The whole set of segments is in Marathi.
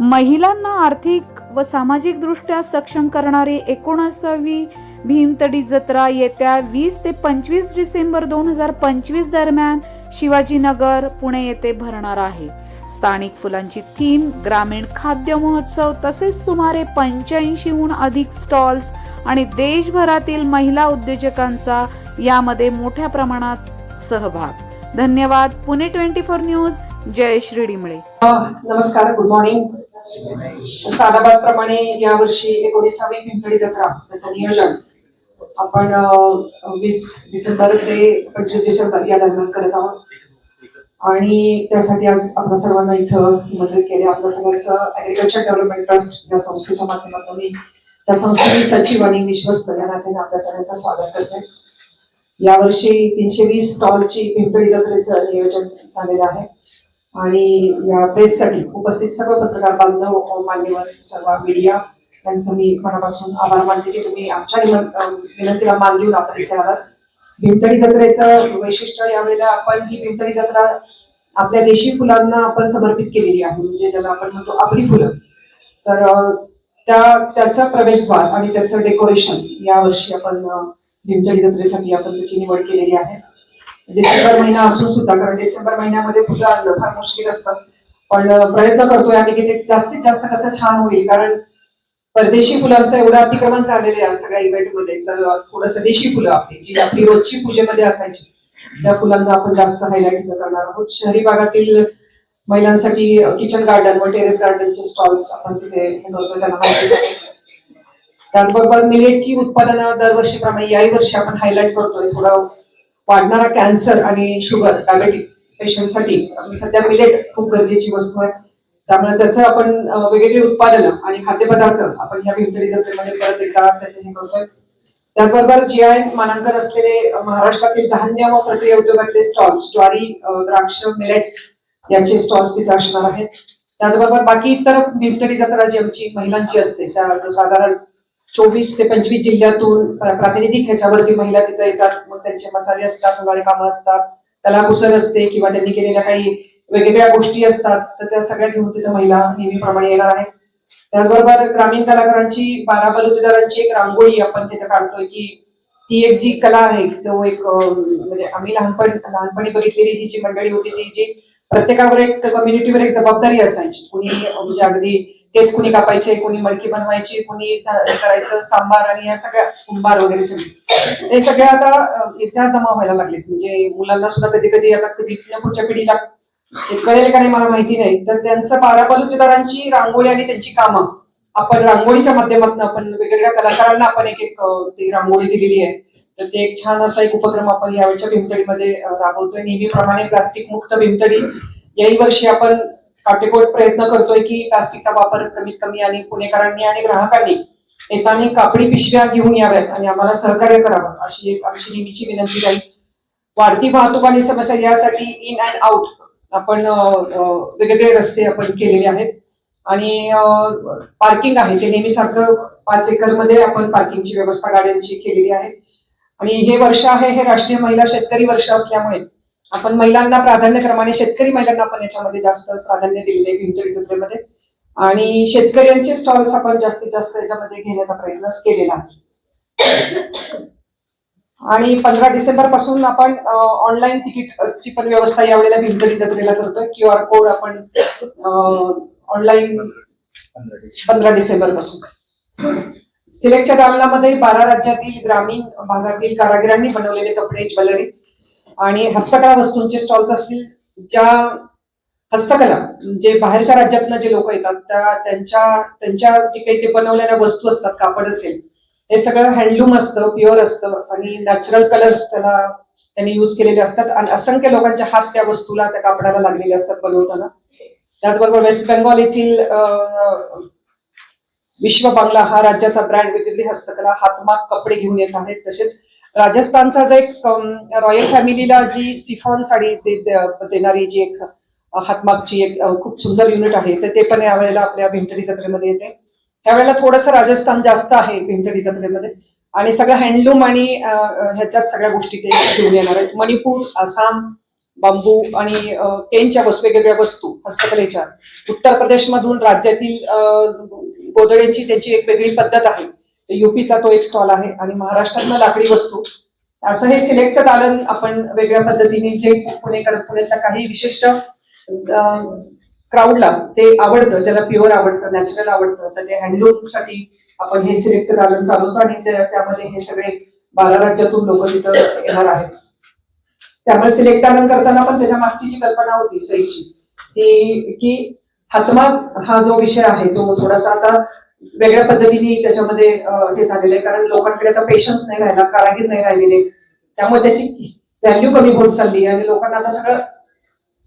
महिलांना आर्थिक व सामाजिक दृष्ट्या सक्षम करणारी 19वी भीमतडी जत्रा येत्या 20 ते 25 डिसेंबर 2025 दरम्यान शिवाजीनगर पुणे येथे भरणार आहे. स्थानिक फुलांची थीम, ग्रामीण खाद्य महोत्सव तसेच सुमारे 85हून अधिक स्टॉल्स आणि देशभरातील महिला उद्योजकांचा यामध्ये मोठ्या प्रमाणात सहभाग. धन्यवाद. पुणे 24 न्यूज, जयश्री डिमळे. नमस्कार, गुड मॉर्निंग. साधाबाद प्रमाणे यावर्षी 19वी भीमतडी जत्रा त्याचं नियोजन आपण 20 डिसेंबर ते 25 डिसेंबर या दरम्यान करत आहोत. आणि त्यासाठी आज आपल्या सर्वांना इथं आमंत्रित केले. आपल्या सगळ्यांचं ऍग्रीकल्चर डेव्हलपमेंट ट्रस्ट या संस्थेच्या माध्यमातून मी त्या संस्थेची सचिव आणि विश्वस्त या नात्याने आपल्या सगळ्यांचं स्वागत करते. यावर्षी 320 स्टॉलची भीमतडी जत्रेचं नियोजन झालेलं आहे आणि या प्रेससाठी उपस्थित सर्व पत्रकार बांधव, मान्यवर, सर्व मीडिया यांचं मी मनापासून आभार मानते की तुम्ही आमच्या विनंतीला मान देऊन आपण इथे आलात. भीमतडी जत्रेचं वैशिष्ट्य यावेळेला आपण ही भीमतडी जत्रा आपल्या देशी फुलांना आपण समर्पित केलेली आहे, म्हणजे ज्याला आपण म्हणतो आपली फुलं. तर त्याचा प्रवेशद्वार आणि त्याचं डेकोरेशन यावर्षी आपण भीमतडी जत्रेसाठी आपण त्याची निवड केलेली आहे. डिसेंबर महिना असून सुद्धा, कारण डिसेंबर महिन्यामध्ये फुलं आणणं फार मुश्किल असतं, पण प्रयत्न करतोय आम्ही की ते जास्तीत जास्त कसं छान होईल. कारण परदेशी फुलांचं एवढं अतिक्रमण झालेलं आहे सगळ्या इव्हेंटमध्ये, तर थोडंसं देशी फुलं आपली जी आपली रोजची पूजेमध्ये असायची त्या फुलांना आपण जास्त हायलाइट करणार आहोत. शहरी भागातील महिलांसाठी किचन गार्डन व टेरेस गार्डनचे स्टॉल्स आपण तिथे करतोय, त्यांना माहिती आहे. त्याचबरोबर मिलेटची उत्पादनं दरवर्षीप्रमाणे याही वर्षी आपण हायलाइट करतोय. थोडं वाढणारा कॅन्सर आणि शुगर डायबेटिक पेशंटसाठी सध्या मिलेट खूप गरजेची वस्तू आहे. त्यामुळे त्याचं आपण वेगवेगळी उत्पादनं आणि खाद्यपदार्थ आपण ह्या भीमतडी जत्रेमध्ये परत एकदा त्याचे हे करतोय. त्याचबरोबर GI मानांकन असलेले महाराष्ट्रातील धान्य व प्रक्रिया उद्योगातले स्टॉल्स, ज्वारी, द्राक्ष, मिलेट्स याचे स्टॉल्स तिथे असणार आहेत. त्याचबरोबर बाकी इतर भीमतडी जत्रा जी आमची महिलांची असते त्या साधारण 24 ते 25 जिल्ह्यातून प्रातिनिधिक ह्याच्यावरती महिला तिथे येतात. मग त्यांचे मसाले असतात, उन्हाळी कामं असतात, कलाकुसर असते किंवा त्यांनी केलेल्या काही वेगवेगळ्या गोष्टी असतात, तर त्या सगळ्या घेऊन तिथे महिला नेहमीप्रमाणे येणार आहेत. त्याचबरोबर ग्रामीण कलाकारांची, 12 बलुतेदारांची एक रांगोळी आपण तिथे काढतोय की ती एक जी कला आहे तो एक म्हणजे आम्ही लहानपणी बघितलेली ही जी मंडळी होती ती जी प्रत्येकावर एक कम्युनिटीवर एक जबाबदारी असायची. कुणी म्हणजे अगदी केस कुणी कापायचे, कुणी मडकी बनवायची, कुणी करायचं चांबार आणि या सगळ्या कुंभार वगैरे सगळे ते सगळे आता इतिहास जमा व्हायला लागलेत. म्हणजे मुलांना सुद्धा कधी कधी आता कधी पुढच्या पिढीला कळेल का नाही मला माहिती नाही, तर त्यांचं 12 बलुतेदारांची रांगोळी आणि त्यांची कामं आपण रांगोळीच्या माध्यमातून आपण वेगवेगळ्या कलाकारांना आपण एक ती रांगोळी दिलेली आहे. तर ते एक छान असा एक उपक्रम आपण यावेळच्या भीमतडीमध्ये राबवतोय. नेहमीप्रमाणे प्लास्टिक मुक्त भीमतडी याही वर्षी आपण काटेकोर प्रयत्न करतोय की प्लास्टिकचा वापर कमीत कमी आणि पुणेकरांनी आणि ग्राहकांनी येताना कापडी पिशव्या घेऊन याव्यात आणि आम्हाला सहकार्य करावं अशी एक आमची नेहमीची विनंती राहील. वाढती वाहतूक आणि समस्या यासाठी इन अँड आउट आपण वेगवेगळे रस्ते आपण केलेले आहेत आणि पार्किंग आहे ते नेहमी सारखं 5 एकरमध्ये आपण पार्किंगची व्यवस्था गाड्यांची केलेली आहे. आणि हे वर्ष आहे हे राष्ट्रीय महिला शेतकरी वर्ष असल्यामुळे आपण महिलांना प्राधान्यक्रमाने शेतकरी महिलांना आपण याच्यामध्ये जास्त प्राधान्य दिलेले भीमतडी जत्रेमध्ये आणि शेतकऱ्यांचे स्टॉल्स आपण जास्तीत जास्त याच्यामध्ये घेण्याचा प्रयत्न केलेला आहे. आणि 15 डिसेंबर पासून आपण ऑनलाईन तिकीटची पण व्यवस्था यावेळेला भीमतडी जत्रेला करतोय. QR कोड आपण ऑनलाईन 15 डिसेंबर पासून सिलेक्टच्या दालनामध्ये 12 राज्यातील ग्रामीण भागातील कारागिरांनी बनवलेले कपडे, ज्वेलरी आणि हस्तकला वस्तूंचे स्टॉल्स असतील. ज्या हस्तकला जे बाहेरच्या राज्यातनं जे लोक येतात त्यांच्या जे काही ते बनवलेल्या वस्तू असतात, कापड असेल, हे सगळं हँडलूम असतं, प्युअर असतं आणि नॅचरल कलर्स त्याला त्यांनी युज केलेले असतात आणि असंख्य लोकांचे हात त्या वस्तूला, त्या कापडाला लागलेले असतात बनवताना. त्याचबरोबर वेस्ट बेंगॉल येथील विश्व बांगला हा राज्याचा ब्रँड वेगवेगळी हस्तकला हातमाग कपडे घेऊन येत आहेत. तसेच राजस्थानचा जो एक रॉयल फॅमिलीला जी सिफॉन साडी देणारी जी एक हातमागची एक खूप सुंदर युनिट आहे, तर ते पण यावेळेला आपल्या भीमतडी जत्रेमध्ये येते. यावेळेला थोडंसं राजस्थान जास्त आहे भीमतडी जत्रेमध्ये आणि सगळं हँडलूम आणि ह्याच्याच सगळ्या गोष्टी ते घेऊन येणार आहेत. मणिपूर, आसाम, बांबू आणि केनच्या वेगवेगळ्या वस्तू हस्तकलेच्या उत्तर प्रदेशमधून राज्यातील गोधड्यांची त्यांची एक वेगळी पद्धत आहे. युपीचा तो एक स्टॉल आहे आणि महाराष्ट्रातलं लाकडी वस्तू असं हे सिलेक्टचं दालन आपण वेगळ्या पद्धतीने जे पुण्यातल्या काही विशिष्ट क्राऊडला ते आवडतं, ज्याला प्युअर आवडतं, नॅचरल आवडतं, तर ते हँडलूम साठी आपण हे सिलेक्टचं दालन चालवतो आणि त्यामध्ये हे सगळे 12 राज्यातून लोक तिथं येणार आहेत. त्यामुळे सिलेक्ट दालन करताना पण त्याच्या मागची जी कल्पना होती सईची की हातमाग हा जो विषय आहे तो थोडासा आता वेगळ्या पद्धतीने त्याच्यामध्ये हे झालेलं आहे, कारण लोकांकडे आता पेशन्स नाही राहिला, कारागीर नाही राहिलेले, त्यामुळे त्याची व्हॅल्यू कमी होत चालली आणि लोकांना आता सगळं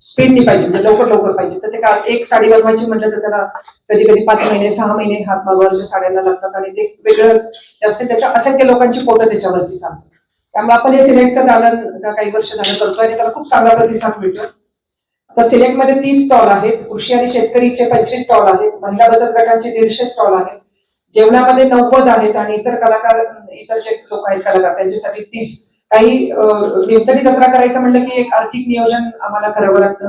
स्पीडनी पाहिजे, म्हणजे लवकर पाहिजे. तर ते एक साडी बनवायची म्हटलं तर त्याला कधी कधी 5 महिने 6 महिने हातमागावरच्या साड्यांना लागतात आणि ते वेगळं जास्त त्याच्या असंख्य लोकांची पोटं त्याच्यावरती चालतात. त्यामुळे आपण हे सिलेक्टचं दालन काही वर्ष झालं करतोय आणि त्याला खूप चांगला प्रतिसाद मिळतो. आता सिलेक्ट मध्ये 30 स्टॉल आहेत, कृषी आणि शेतकरीचे 25 स्टॉल आहेत, महिला बचत गटांचे 150 स्टॉल आहेत, जेवणामध्ये 90 आहेत आणि इतर जे लोक आहेत कलाकार त्यांच्यासाठी 30. काही भीमतडी जत्रा करायचं म्हणलं की एक आर्थिक नियोजन आम्हाला करावं लागतं.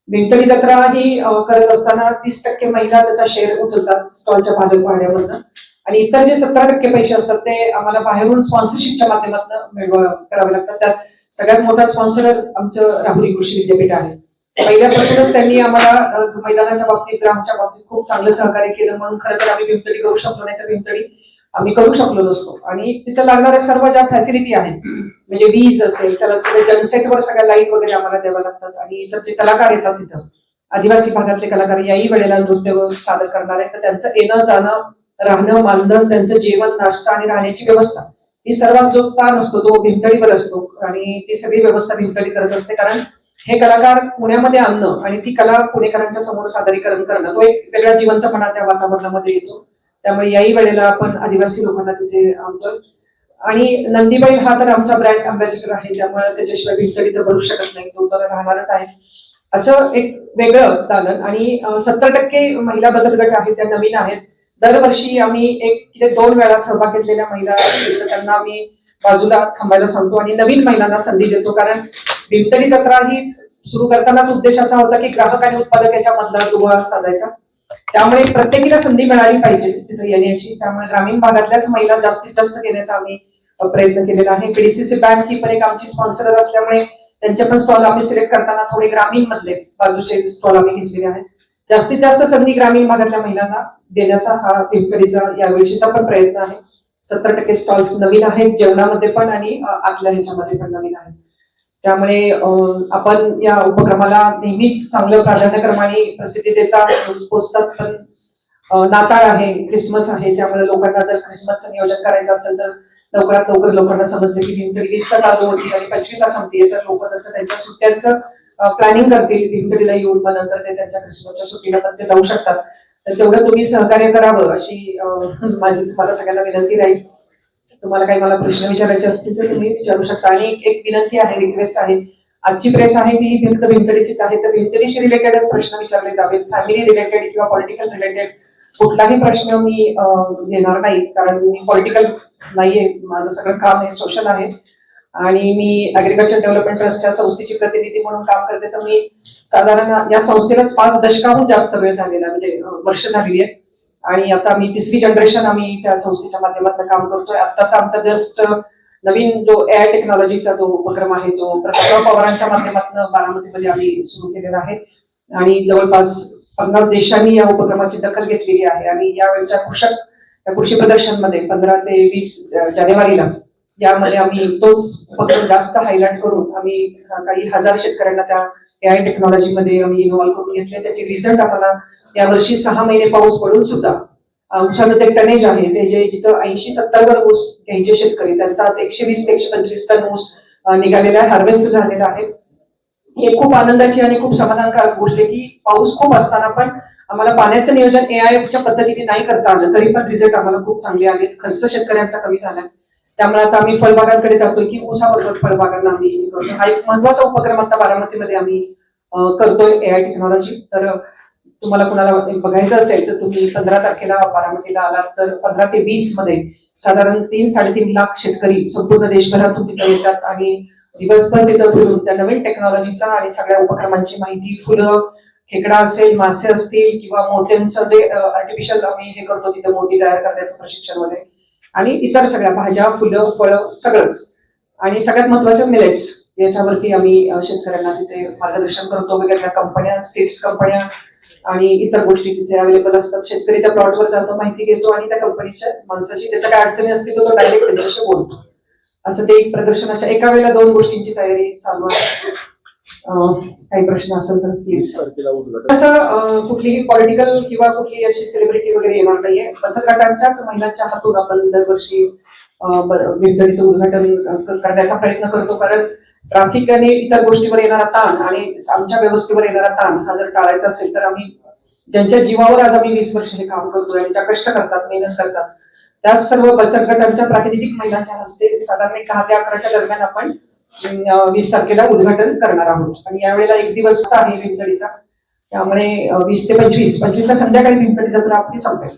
भीमतडी जत्रा ही करत असताना 30% महिला त्याचा शेअर उचलतात स्टॉलच्या भाडं पाहण्यामधनं आणि इतर जे 17% पैसे असतात ते आम्हाला बाहेरून स्पॉन्सरशिपच्या माध्यमातून करावे लागतात. त्यात सगळ्यात मोठा स्पॉन्सर आमचं राहुरी कृषी विद्यापीठ आहे. पहिल्यापासूनच त्यांनी आम्हाला मैदानाच्या बाबतीत, ग्राउंडच्या बाबतीत खूप चांगलं सहकार्य केलं, म्हणून खरं तर आम्ही भीमतडी करू शकलो नाही, तर भीमतडी आम्ही करू शकलो नसतो. आणि तिथं लागणाऱ्या सर्व ज्या फॅसिलिटी आहेत, म्हणजे वीज असेल, त्याला सगळे जनसेटवर सगळ्या लाईट वगैरे आम्हाला द्याव्या लागतात आणि इतर जे कलाकार येतात तिथं आदिवासी भागातले कलाकार याही वेळेला नृत्य सादर करणार आहेत, तर त्यांचं येणं जाणं, राहणं, मानधन, त्यांचं जेवण, नाश्ता आणि राहण्याची व्यवस्था ही सर्वात जो ताण असतो तो भीमतडीवर असतो आणि ती सगळी व्यवस्था भीमतडी करत असते. कारण हे कलाकार पुण्यामध्ये आणणं आणि ती कला पुणेकरांच्या समोर सादरीकरण करणं तो एक वेगळा जिवंतपणा त्या वातावरणामध्ये येतो. त्यामुळे याही वेळेला आपण आदिवासी लोकांना तिथे आणतोय. आणि नंदीबैल हा तर आमचा ब्रँड अँबॅसिडर आहे, त्यामुळे त्याच्याशिवाय भीमतडी तर भरू शकत नाही, तो तर राहणारच आहे. असं एक वेगळं दालन. आणि 70% महिला बचत गट आहेत, त्या नवीन आहेत. दरवर्षी आम्ही 2 वेळा सहभाग घेतलेल्या महिला असतील तर त्यांना आम्ही बाजूला थांबायला सांगतो आणि नवीन महिलांना संधी देतो. कारण भीमतडी जत्रा ही सुरू करतानाच उद्देश असा होता की ग्राहक आणि उत्पादक याच्या मधला दुवा साधायचा, त्यामुळे प्रत्येकीला संधी मिळाली पाहिजे तिथे येण्याची. त्यामुळे ग्रामीण भागातल्याच महिला जास्तीत जास्त घेण्याचा आम्ही प्रयत्न केलेला आहे. पीडीसीसी बँक ही पण एक आमची स्पॉन्सर असल्यामुळे त्यांचे पण स्टॉल आम्ही सिलेक्ट करताना थोडे ग्रामीण मधले बाजूचे स्टॉल आम्ही घेतलेले आहेत. जास्तीत जास्त संधी ग्रामीण भागातल्या महिलांना देण्याचा हा भीमतडीचा यावेळीचा पण प्रयत्न आहे. 70% स्टॉल्स नवीन आहेत, जेवणामध्ये पण आणि आतल्या ह्याच्यामध्ये पण नवीन आहेत. त्यामुळे आपण या उपक्रमाला नेहमीच चांगलं प्राधान्यक्रमाने प्रसिद्धी देता पोचतात. पण नाताळ आहे, क्रिसमस आहे, त्यामुळे लोकांना जर क्रिसमसचं नियोजन करायचं असेल तर लवकरात लवकर लोकांना समजते की भीमतडी 20 चालू होती आणि 25 संपतीये, तर लोक तसं त्यांच्या सुट्ट्यांचं प्लॅनिंग करतील. भीमतडीला येऊन मग नंतर ते त्यांच्या क्रिसमसच्या सुट्टीला पण ते जाऊ शकतात. तर तेवढं तुम्ही सहकार्य करावं अशी माझी तुम्हाला सगळ्यांना विनंती राहील. तुम्हाला काही मला प्रश्न विचारायचे असतील तर तुम्ही विचारू शकता. आणि एक विनंती आहे, रिक्वेस्ट आहे, आजची प्रेस आहे ती भीमतडीचीच आहे, तर भीमतडीशी रिलेटेडच प्रश्न विचारले जावेत. फॅमिली रिलेटेड किंवा पॉलिटिकल रिलेटेड कुठलाही प्रश्न मी घेणार नाही, कारण मी पॉलिटिकल नाहीये, माझं सगळं काम हे सोशल आहे आणि मी ऍग्रीकल्चर डेव्हलपमेंट ट्रस्टच्या संस्थेची प्रतिनिधी म्हणून काम करते. तर मी साधारण या संस्थेलाच 5 दशकाहून जास्त वेळ झालेला, म्हणजे वर्ष झालेली आहे आणि आता मी 3री जनरेशन आम्ही त्या संस्थेच्या माध्यमातून काम करतोय. आत्ताचा आमचा जस्ट नवीन जो एआय टेक्नॉलॉजीचा जो उपक्रम आहे, जो प्रतापराव पवारांच्या माध्यमातून बारामतीमध्ये आम्ही सुरू केलेला आहे आणि जवळपास 50 देशांनी या उपक्रमाची दखल घेतलेली आहे. आणि यावेळच्या कृषी प्रदर्शन मध्ये 15 ते 20 जानेवारीला यामध्ये आम्ही तोच उपक्रम जास्त हायलाइट करून आम्ही काही हजार शेतकऱ्यांना त्या एआय टेक्नॉलॉजी मध्ये आम्ही इन्व्हॉल्व करून घेतले. त्याचे रिझल्ट आम्हाला यावर्षी 6 महिने पाऊस पडून सुद्धा ऊसाचं जे टनेज आहे ते जे जिथं 80-70 वर ऊस घ्यायचे शेतकरी त्यांचा आज 120 ते 125 टन ऊस निघालेला आहे, हार्वेस्ट झालेला आहे. हे खूप आनंदाची आणि खूप समाधानकारक गोष्ट आहे की पाऊस खूप असताना पण आम्हाला पाण्याचं नियोजन एआयच्या पद्धतीने नाही करता आलं, तरी पण रिझल्ट आम्हाला खूप चांगले आले. खर्च शेतकऱ्यांचा कमी झाला. त्यामुळे आता आम्ही फळबागांकडे जातोय की ऊसाबरोबर फळबागांना आम्ही करतो. हा एक महत्वाचा उपक्रम आता बारामतीमध्ये आम्ही करतोय एआय टेक्नॉलॉजी. तर तुम्हाला कुणाला बघायचं असेल तर तुम्ही 15 तारखेला बारामतीला आलात तर 15 ते 20 मध्ये साधारण 3-3.5 लाख शेतकरी संपूर्ण देशभरातून तिथे येतात आणि दिवसभर तिथं फिरून त्या नवीन टेक्नॉलॉजीचा आणि सगळ्या उपक्रमांची माहिती, फुलं, खेकडा असेल, मासे असतील किंवा मोत्यांचं जे आर्टिफिशियल आम्ही हे करतो तिथे मोती तयार करण्याचं प्रशिक्षण वगैरे, आणि इतर सगळ्या भाज्या, फुलं, फळं सगळंच, आणि सगळ्यात महत्वाचं मिलेट्स याच्यावरती आम्ही शेतकऱ्यांना तिथे मार्गदर्शन करतो. वेगवेगळ्या कंपन्या, सीड्स कंपन्या आणि इतर गोष्टी तिथे अवेलेबल असतात. शेतकरी त्या प्लॉटवर जातो, माहिती घेतो आणि त्या कंपनीच्या माणसाची त्याच्या काय अडचणी असतील तो डायरेक्ट त्यांच्याशी बोलतो. असं ते एक प्रदर्शन, अशा एका वेळेला 2 गोष्टींची तयारी चालू आहे. काही प्रश्न असेल तर प्लीज. असं कुठलीही पॉलिटिकल किंवा कुठली अशी सेलिब्रिटी वगैरे येणार नाहीये. बचत गटांच्याच महिलांच्या हातून आपण दरवर्षी भीमथडीचं उद्घाटन करण्याचा प्रयत्न करतो, कारण ट्रॅफिक आणि इतर गोष्टीवर येणारा ताण आणि आमच्या व्यवस्थेवर येणारा ताण हा जर टाळायचा असेल तर आम्ही ज्यांच्या जीवावर आज आम्ही 20 वर्ष हे काम करतोय, ज्या कष्ट करतात, मेहनत करतात, त्या सर्व बचत गटांच्या प्रातिनिधिक महिलांच्या हस्ते साधारण 10 ते 11च्या दरम्यान आपण 20 तारखेला उद्घाटन करणार आहोत. आणि यावेळेला 1 दिवस आहे भीमथडीचा, त्यामुळे 20 ते 25 ला संध्याकाळी भीमथडी जत्रा आपली संपेल.